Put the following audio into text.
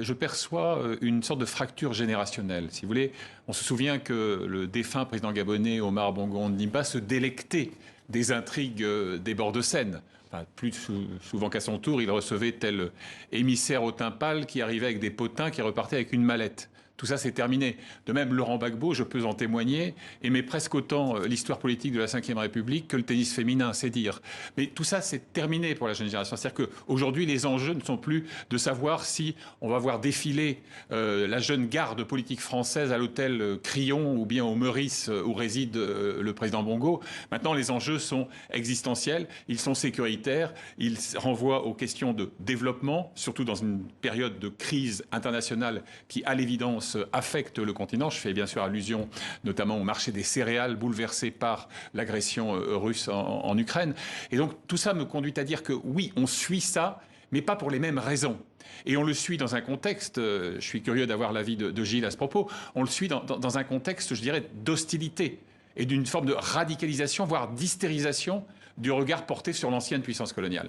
Je perçois une sorte de fracture générationnelle. Si vous voulez, on se souvient que le défunt président gabonais Omar Bongo Ondimba se délectait des intrigues des bords de Seine. Enfin, plus souvent qu'à son tour, il recevait tel émissaire au teint pâle qui arrivait avec des potins qui repartait avec une mallette. Tout ça, c'est terminé. De même, Laurent Gbagbo, je peux en témoigner, aimait presque autant l'histoire politique de la Ve République que le tennis féminin, c'est dire. Mais tout ça, c'est terminé pour la jeune génération. C'est-à-dire qu'aujourd'hui, les enjeux ne sont plus de savoir si on va voir défiler la jeune garde politique française à l'hôtel Crillon ou bien au Meurice où réside le président Bongo. Maintenant, les enjeux sont existentiels, ils sont sécuritaires, ils renvoient aux questions de développement, surtout dans une période de crise internationale qui, à l'évidence, affecte le continent. Je fais bien sûr allusion notamment au marché des céréales bouleversé par l'agression russe en Ukraine. Et donc tout ça me conduit à dire que oui, on suit ça, mais pas pour les mêmes raisons. Et on le suit dans un contexte, je suis curieux d'avoir l'avis de Gilles à ce propos, on le suit dans un contexte, je dirais, d'hostilité et d'une forme de radicalisation, voire d'hystérisation du regard porté sur l'ancienne puissance coloniale.